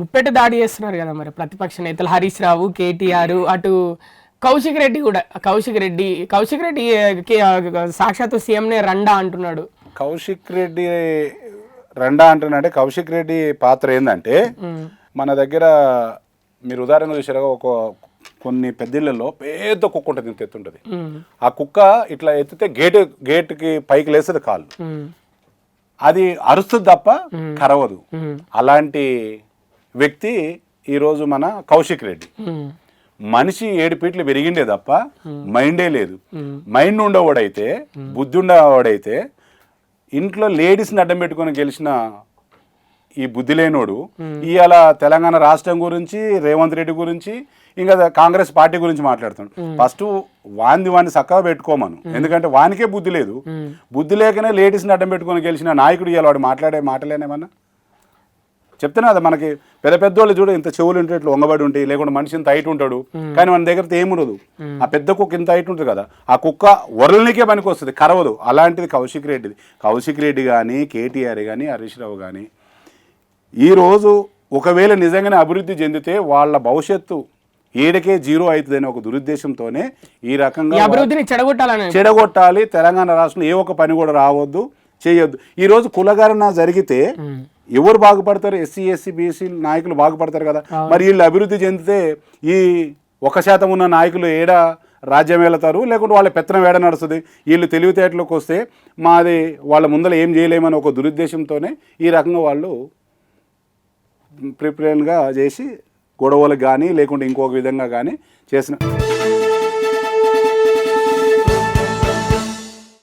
ముప్పెట దాడి చేస్తున్నారు కదా మరి ప్రతిపక్ష నేతలు హరీష్ రావు, కేటీఆర్, అటు కౌశిక్ రెడ్డి కూడా. కౌశిక్ రెడ్డి సాక్షాత్తు సీఎంనే రండా అంటున్నాడు. కౌశిక్ రెడ్డి రండా అంటున్నాడే. కౌశిక్ రెడ్డి పాత్ర ఏంటంటే, మన దగ్గర మీరు ఉదాహరణ చూసారా, కొన్ని పెద్దిళ్ళలో పెద్ద కుక్క ఉంటుంది, ఇంత ఎత్తుంటుంది. ఆ కుక్క ఇట్లా ఎత్తితే గేటుకి పైకి లేస్తుంది కాళ్ళు, అది అరుస్తుంది తప్ప కరవదు. అలాంటి వ్యక్తి ఈరోజు మన కౌశిక్ రెడ్డి. మనిషి 7 ఫీట్లు పెరిగిండే తప్ప మైండే లేదు. మైండ్ ఉండేవాడైతే, బుద్ధి ఉండేవాడైతే, ఇంట్లో లేడీస్ని అడ్డం పెట్టుకొని గెలిచిన ఈ బుద్ధి లేనోడు ఇవాళ తెలంగాణ రాష్ట్రం గురించి, రేవంత్ రెడ్డి గురించి, ఇంకా కాంగ్రెస్ పార్టీ గురించి మాట్లాడుతున్నాడు. ఫస్ట్ వాడిని చక్కగా పెట్టుకోమను, ఎందుకంటే వానికే బుద్ధి లేదు. బుద్ధి లేకనే లేడీస్ని అడ్డం పెట్టుకొని గెలిచిన నాయకుడు ఇవాళ వాడు మాట్లాడే మాటలేనేమన్నా చెప్తున్నా కదా. మనకి పెద్దోళ్ళు చూడు, ఇంత చెవులు ఉంటే ఇట్లా వంగబడి ఉంటాయి, లేకుంటే మనిషి ఇంత హైట్ ఉంటాడు, కానీ మన దగ్గర ఏముండదు. ఆ పెద్ద కుక్క ఇంత హైట్ ఉంటుంది కదా, ఆ కుక్క వరలనికే పనికి వస్తుంది, కరవదు. అలాంటిది కౌశిక్ రెడ్డిది. కౌశిక్ రెడ్డి కానీ, కేటీఆర్ కానీ, హరీష్ రావు కానీ ఈరోజు ఒకవేళ నిజంగానే అభివృద్ధి చెందితే వాళ్ళ భవిష్యత్తు ఏడకే 0 అవుతుందని ఒక దురుద్దేశంతోనే ఈ రకంగా అభివృద్ధిని చెడగొట్టాలి. తెలంగాణ రాష్ట్రంలో ఏ ఒక్క పని కూడా రావద్దు, చేయొద్దు. ఈరోజు కులగణన జరిగితే ఎవరు బాగుపడతారు? ఎస్సీ, ఎస్సీ, బీసీ నాయకులు బాగుపడతారు కదా. మరి వీళ్ళు అభివృద్ధి చెందితే ఈ 1% ఉన్న నాయకులు ఏడ రాజ్యం వెళతారు, లేకుంటే వాళ్ళ పెత్తనం ఏడ నడుస్తుంది? వీళ్ళు తెలివితేటలోకి వస్తే మాది వాళ్ళ ముందర ఏం చేయలేమని ఒక దురుద్దేశంతోనే ఈ రకంగా వాళ్ళు ప్రిపరేషన్గా చేసి గొడవలకు కానీ, లేకుంటే ఇంకొక విధంగా కానీ చేసిన